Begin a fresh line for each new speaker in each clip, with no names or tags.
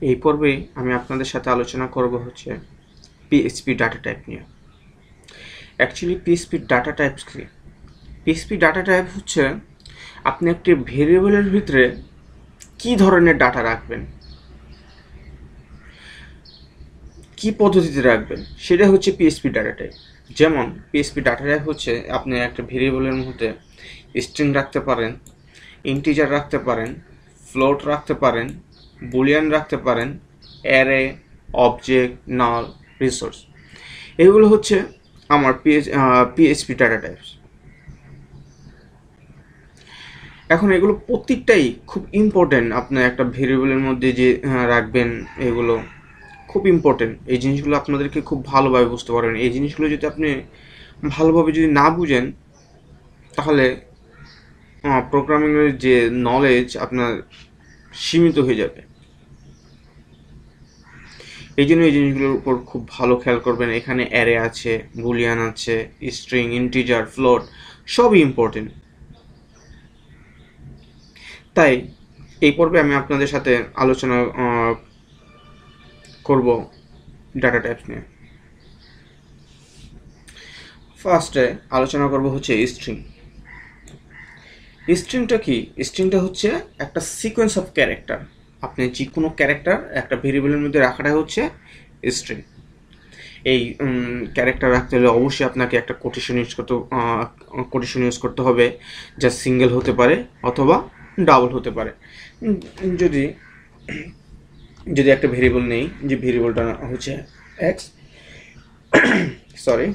এই পর্বে আমি আপনাদের সাথে আলোচনা করব হচ্ছে পিএইচপি ডাটা টাইপ নিয়ে। অ্যাকচুয়ালি পিএইচপি ডাটা টাইপস কি? পিএইচপি ডাটা টাইপ হচ্ছে আপনি একটি ভেরিয়েবলের ভিতরে কি ধরনের ডাটা রাখবেন, কি পদ্ধতিতে রাখবেন, সেটা হচ্ছে পিএইচপি ডাটা টাইপ। যেমন পিএইচপি ডাটা টাইপ হচ্ছে আপনি একটা ভেরিয়েবলের মধ্যে স্ট্রিং রাখতে পারেন, ইন্টিজার রাখতে পারেন, ফ্লোট রাখতে পারেন, বুলিয়ান রাখতে পারেন, অ্যারে, অবজেক্ট, নাল, রিসোর্স। এগুলো হচ্ছে আমার পিএইচপি ডাটা টাইপস। এখন এগুলো প্রত্যেকটাই খুব ইম্পর্টেন্ট। আপনার একটা ভেরিয়েবলের মধ্যে যে রাখবেন, এগুলো খুব ইম্পর্টেন্ট। এই জিনিসগুলো আপনাদেরকে খুব ভালোভাবে বুঝতে পারবেন। এই জিনিসগুলো যদি আপনি ভালোভাবে যদি না বুঝেন, তাহলে প্রোগ্রামিংয়ের যে নলেজ আপনার সীমিত হয়ে যাবে। এই জন্য এই জিনিসগুলোর উপর খুব ভালো খেয়াল করবেন। এখানে অ্যারে আছে, বুলিয়ান আছে, স্ট্রিং, ইন্টিজার, ফ্লোট, সবই ইম্পর্টেন্ট। তাই এই পর্বে আমি আপনাদের সাথে আলোচনা করব ডাটা টাইপস নিয়ে। ফার্স্টে আলোচনা করব হচ্ছে স্ট্রিং। স্ট্রিংটা কি? স্ট্রিংটা হচ্ছে একটা সিকোয়েন্স অফ ক্যারেক্টার। আপনি যে কোনো ক্যারেক্টার একটা ভেরিয়েবলের মধ্যে রাখাটা হচ্ছে স্ট্রিং। এই ক্যারেক্টার রাখতে হলে অবশ্যই আপনাকে একটা কোটেশন ইউজ করতে হবে, যা সিঙ্গেল হতে পারে অথবা ডাবল হতে পারে। যদি যদি একটা ভেরিয়েবল নেই, যে ভেরিয়েবলটা হচ্ছে এক্স, সরি,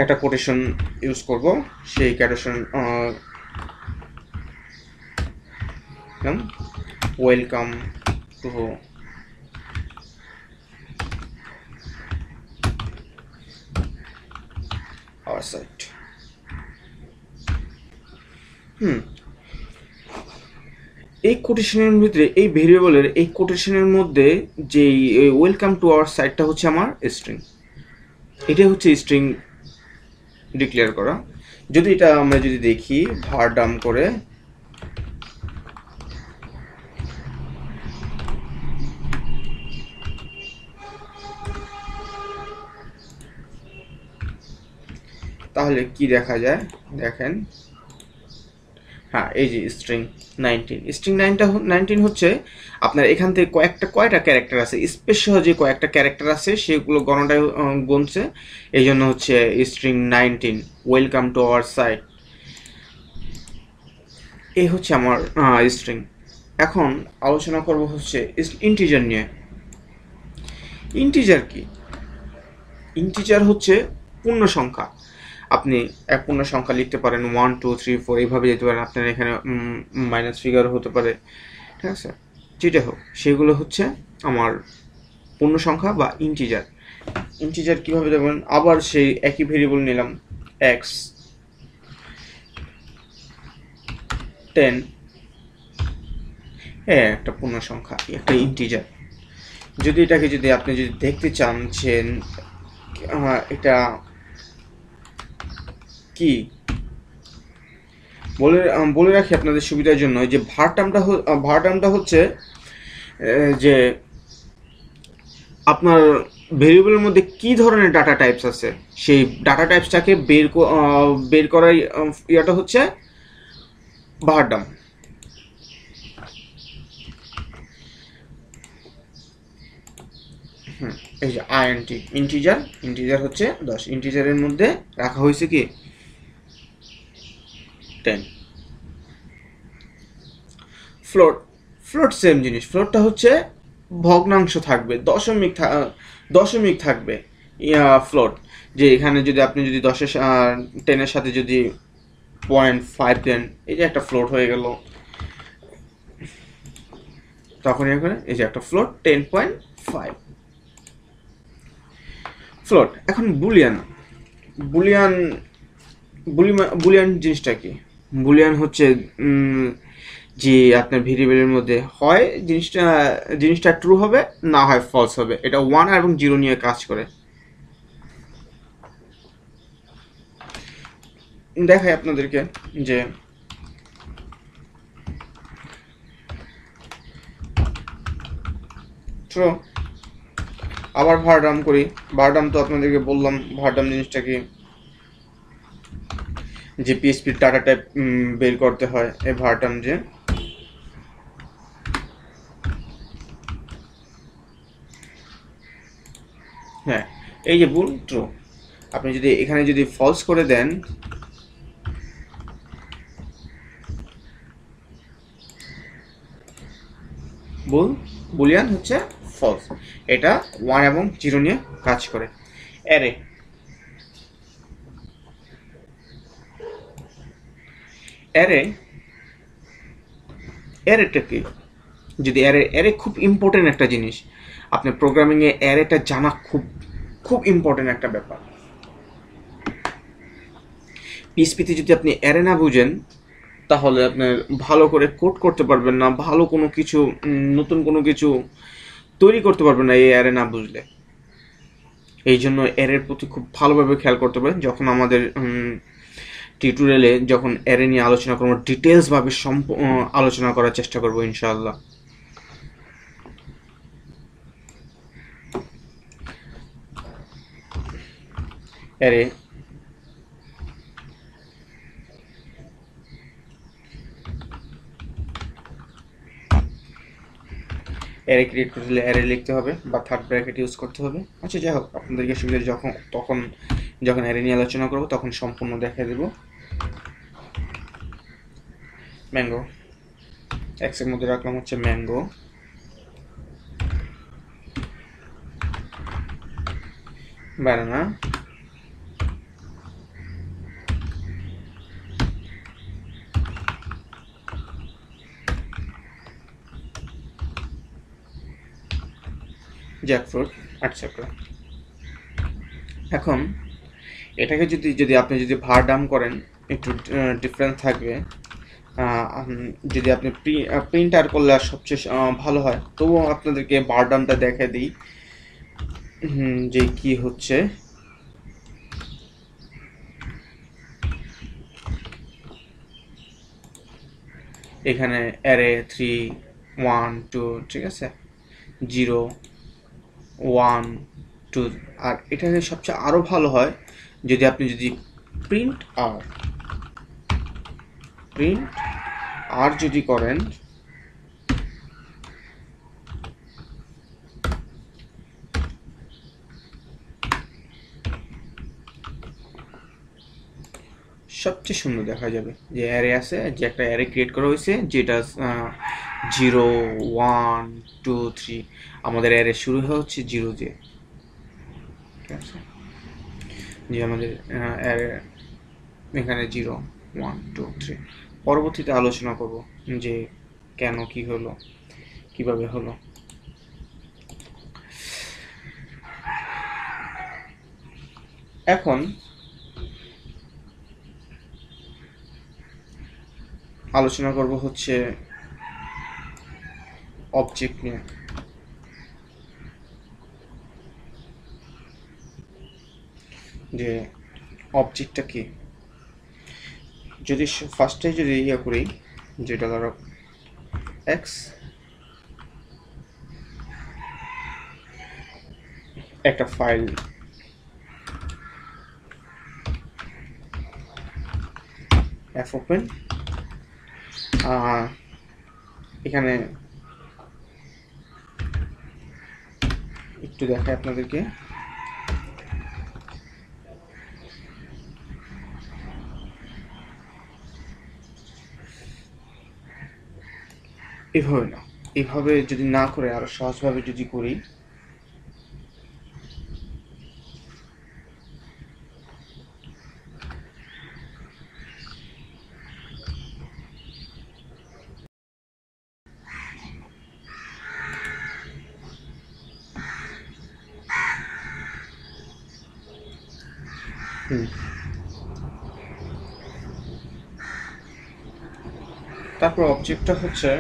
একটা কোটেশন ইউজ করব। সেই quotation welcome to our site. এই কোটেশনের ভিতরে, এই ভেরিয়েবলের এই কোটেশনের মধ্যে যেই ওয়েলকাম টু আওয়ার সাইটটা হচ্ছে আমার স্ট্রিং। এটা হচ্ছে স্ট্রিং ডিক্লেয়ার করা। যদি এটা আমরা যদি দেখি var ডাম করে, তাহলে কি দেখা যায় দেখেন। হ্যাঁ, এই যে স্ট্রিং 19, স্ট্রিং 19 হচ্ছে আপনার এখান থেকে কয়টা ক্যারেক্টার আছে, স্পেশাল যে কয়েকটা ক্যারেক্টার আছে সেগুলো গণটায় গুনছে। এই জন্য হচ্ছে string 19, welcome to our site. এই হচ্ছে আমার স্ট্রিং। এখন আলোচনা করব হচ্ছে ইন্টিজার নিয়ে। ইন্টিজার কি? ইন্টিজার হচ্ছে পূর্ণ সংখ্যা। আপনি এক পূর্ণ সংখ্যা লিখতে পারেন, 1 2 3 4 এইভাবে যেতে পারেন। আপনার এখানে মাইনাস ফিগার হতে পারে, ঠিক আছে, যেটা হোক, সেগুলো হচ্ছে আমার পূর্ণ সংখ্যা বা ইন্টিজার। ইন্টিজার কীভাবে দেখবেন? আবার সেই একই ভেরিয়েবল নিলাম, এক্স 10, হ্যাঁ, একটা পূর্ণ সংখ্যা, একটা ইন্টিজার। যদি এটাকে যদি আপনি যদি দেখতে চান যে এটা কি, বলে রাখি আপনাদের সুবিধার জন্য, যে ভার টার্মটা হচ্ছে যে আপনার ভেরিয়েবলের মধ্যে কি ধরনের ডাটা টাইপস আছে, সেই ডাটা টাইপসটাকে বের করার ইয়েটা হচ্ছে ভার টার্ম। এই যে আইএনটি, ইন্টিজার হচ্ছে 10, ইন্টিজারের মধ্যে রাখা হয়েছে কি 10। ফ্লোট সেম জিনিস। ফ্লোটটা হচ্ছে ভগ্নাংশ থাকবে, দশমিক থাকবে ফ্লোট। যে এখানে যদি আপনি যদি 10-এর সাথে যদি 0.5 দেন, এই যে একটা ফ্লোট হয়ে গেল, তখন এখানে এই যে একটা ফ্লোট 10.5 ফ্লোট। এখন বুলিয়ান জিনিসটা কি? বুলিয়ান হচ্ছে যে আপনার ভেরিয়েবলের মধ্যে হয় জিনিসটা ট্রু হবে, না হয় ফলস হবে। এটা 1 এবং 0 নিয়ে কাজ করে। দেখাই আপনাদেরকে যে ট্রু। আবার ভারডাম করি। ভারডাম তো আপনাদেরকে বললাম ভারডাম জিনিসটা কি, যে পিএসপির ডাটা টাইপ বের করতে হয়, এই ভারডাম যে হ্যাঁ এই যে ভুল ট্রু, আপনি যদি এখানে যদি ফলস করে দেন, বুলিয়ান হচ্ছে ফলস, এটা 1 এবং 0 নিয়ে কাজ করে। অ্যারে অ্যারে অ্যারেটা কি, যদি অ্যারে খুব ইম্পর্টেন্ট একটা জিনিস, আপনি প্রোগ্রামিংয়ে অ্যারেটা জানা খুব খুব ইম্পর্টেন্ট একটা ব্যাপার। পিএসপিতে যদি আপনি অ্যারে না বুঝেন তাহলে আপনার ভালো করে কোড করতে পারবেন না, ভালো কোনো কিছু নতুন কোনো কিছু তৈরি করতে পারবেন না এই অ্যারে না বুঝলে। এই জন্য অ্যারের প্রতি খুব ভালোভাবে খেয়াল করতে পারেন। যখন আমাদের টিউটোরিয়ালে যখন অ্যারে নিয়ে আলোচনা করবো, ডিটেলসভাবে আলোচনা করার চেষ্টা করবো ইনশাআল্লাহ। অ্যারে অ্যারে ক্রিয়েট করতে হলে অ্যারে লিখতে হবে বা থার্ড ব্র্যাকেট ইউজ করতে হবে। আচ্ছা যাই হোক, আপনাদেরকে সুবিধা যখন অ্যারে নিয়ে আলোচনা করবো তখন সম্পূর্ণ দেখা দেব। ম্যাঙ্গো এক্সের মধ্যে রাখলাম হচ্ছে ম্যাঙ্গো, ব্যানানা, জ্যাকফ্রুট, এটসেট্রা। এখন এটাকে যদি আপনি যদি ভারডাম করেন একটু ডিফারেন্স থাকবে। যদি আপনি প্রিন্টার করলে সবচেয়ে ভালো হয়, তবুও আপনাদেরকে ভারডামটা দেখে দিই যে কি হচ্ছে। এখানে অ্যারে 3 1 2, ঠিক আছে, 0 1 2। আর এখানে সবচেয়ে আরো ভালো হয় যদি আপনি প্রিন্ট আর যদি করেন, সবচেয়ে সুন্দর দেখা যাবে যে অ্যারে আছে, যে একটা অ্যারে ক্রিয়েট করা হয়েছে যেটা 0 1 2 3। আমাদের অ্যারে শুরু হচ্ছে 0 দিয়ে, ঠিক আছে, যে আমাদের অ্যারে এখানে 0 1 2 3। পরবর্তীতে আলোচনা করব যে কেন, কি হলো, কিভাবে হলো। এখন আলোচনা করব হচ্ছে অবজেক্ট নিয়ে। যে অবজেক্টটা কি, যদি ফার্স্টে যদি ইয়ে করি, যেটা ধরো এক্স একটা ফাইল, এফ ওপেন, এখানে একটু দেখাই আপনাদেরকে। এভাবে না, এভাবে যদি না করে আরো সহজভাবে যদি করি, তারপর অবজেক্টটা হচ্ছে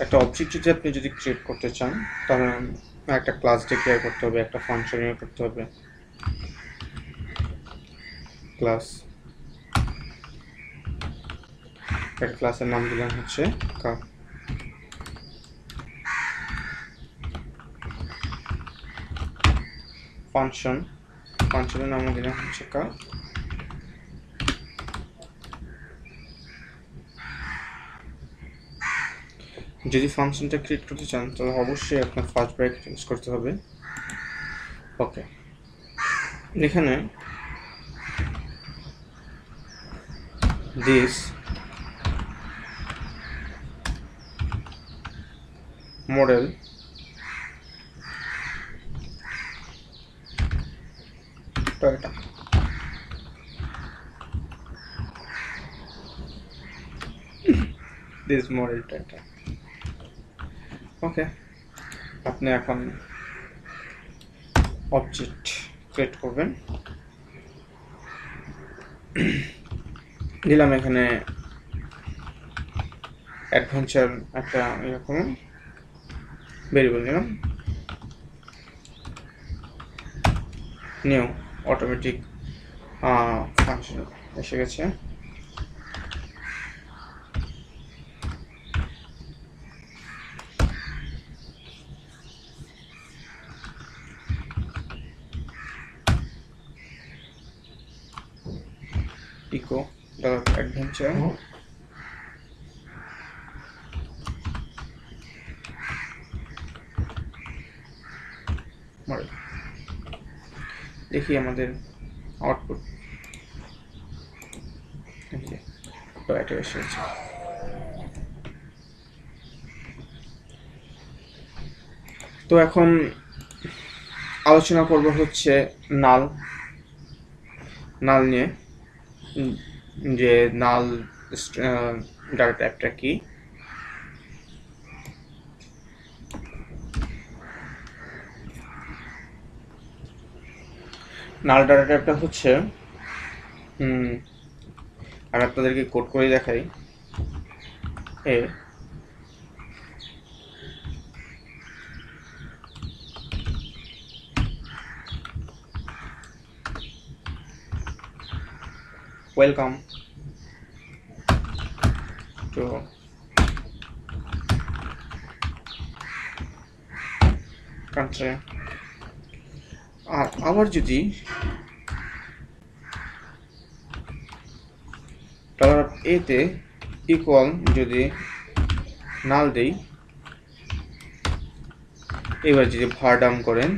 একটা অবজেক্ট যদি ক্রিয়েট করতে চান তাহলে একটা ক্লাস ডিক্লেয়ার করতে হবে, একটা ফাংশন ইউজ করতে হবে। ক্লাস, একটা ক্লাসের নাম দিলাম হচ্ছে কার। ফাংশনের নাম দিলাম হচ্ছে কার। যদি ফাংশনটা ক্রিয়েট করতে চান তাহলে অবশ্যই আপনার ফার্স্ট ব্র্যাকেট ইউজ করতে হবে। ওকে, এখানে this model Toyota, this model Toyota. Okay, আপনি এখন অবজেক্ট ক্রিয়েট করবেন। দিলাম এখানে অ্যাডভেঞ্চার একটা এরকম ভেরিয়েবল নিলাম, নিউ অটোমেটিক ফাংশন এসে গেছে। ইকো অ্যাডভেঞ্চার, দেখি আমাদের আউটপুট টয়োটা এসেছে। তো এখন আলোচনা করব হচ্ছে নাল নিয়ে, যে নাল ডাটা টাইপটা কি। নাল ডাটা টাইপটা হচ্ছে, আমি আপনাদেরকে কোড করে দেখাই। Welcome to country. আর আবার যদি ডলার এতে ইকুয়াল যদি নাল দেই, এবার যদি ভার ডাউন করেন,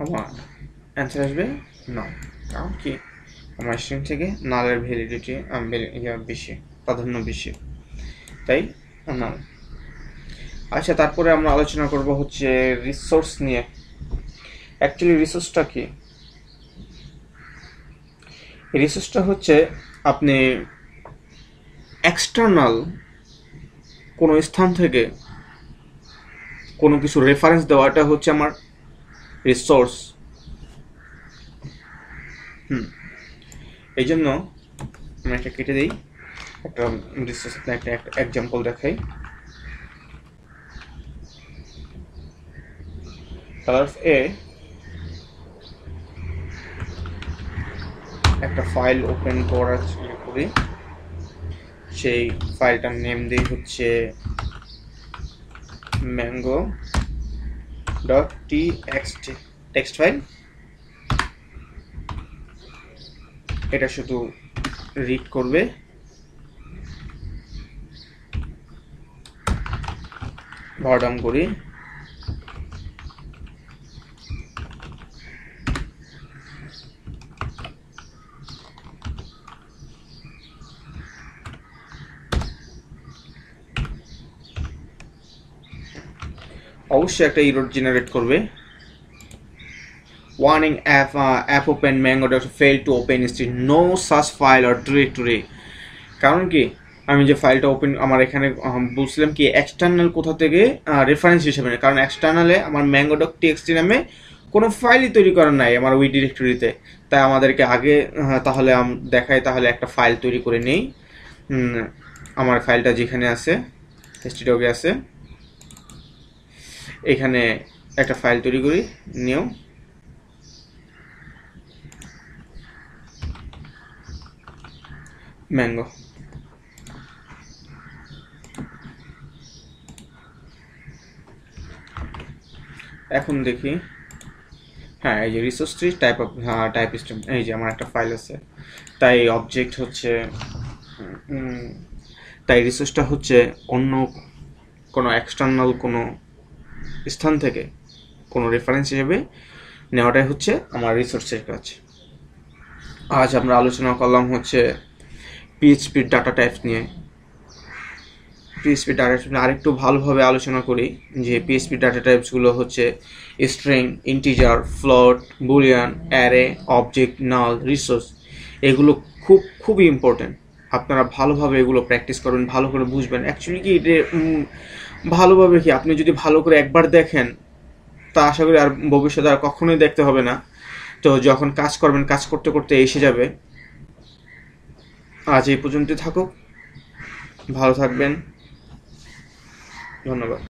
আমার অ্যান্সার আসবে না। কারণ কি, আমার স্ট্রিং থেকে নালের ভ্যালিডিটি বেশি, প্রাধান্য বেশি, তাই নাল। আচ্ছা, তারপরে আমরা আলোচনা করব হচ্ছে রিসোর্স নিয়ে। অ্যাকচুয়ালি রিসোর্সটা কি? রিসোর্সটা হচ্ছে আপনি এক্সটার্নাল কোনো স্থান থেকে কোনো কিছু রেফারেন্স দেওয়াটা হচ্ছে আমার রিসোর্স। এই জন্য আমি একটা কেটে দিই, একটা রিসোর্স একটা এক্সাম্পল দেখাই। কালার এ একটা ফাইল ওপেন করার করি, সেই ফাইলটার নেম দিই হচ্ছে mango.txt টেক্সট ফাইল। এটা শুধু রিড করবে, ভার্ডাম করি, অবশ্যই একটা এরর জেনারেট করবে। Warning app open mango.txt fail to open string no such file or directory। কারণ কি, আমি যে ফাইলটা ওপেন, আমার এখানে বুঝলাম কি এক্সটার্নাল কোথা থেকে রেফারেন্স হিসেবে, কারণ এক্সটার্নালে আমার mango.txt নামে কোনো ফাইলই তৈরি করার নাই আমার ওই ডিরেক্টরিতে। তাই আমাদেরকে আগে তাহলে দেখায়, তাহলে একটা ফাইল তৈরি করে নেই। আমার ফাইলটা যেখানে আছে htdoc আছে, এখানে একটা ফাইল তৈরি করি, নিউ ম্যাঙ্গো। এখন দেখি, হ্যাঁ এই যে রিসোর্স ট্রি টাইপ সিস্টেম, এই যে আমার একটা ফাইল আছে, তাই অবজেক্ট হচ্ছে তাই রিসোর্সটা হচ্ছে অন্য কোনো এক্সটার্নাল কোনো স্থান থেকে কোনো রেফারেন্স হিসেবে নেওয়াটাই হচ্ছে আমার রিসোর্সের কাজ। আজ আমরা আলোচনা করলাম হচ্ছে পিএইচপির ডাটা টাইপস নিয়ে। পিএইচপি ডাটা টাইপস আরেকটু ভালোভাবে আলোচনা করি যে পিএইচপি ডাটা টাইপসগুলো হচ্ছে string, integer, float, boolean, array, object, null, resource. এগুলো খুবই ইম্পর্টেন্ট। আপনারা ভালোভাবে এগুলো প্র্যাকটিস করবেন, ভালো করে বুঝবেন। অ্যাকচুয়ালি কি এটা ভালোভাবে কি আপনি যদি ভালো করে একবার দেখেন তা আশা করি আর ভবিষ্যতে আর কখনোই দেখতে হবে না। তো যখন কাজ করবেন, কাজ করতে করতে এসে যাবে। আজ এই পর্যন্ত থাকুক, ভালো থাকবেন, ধন্যবাদ।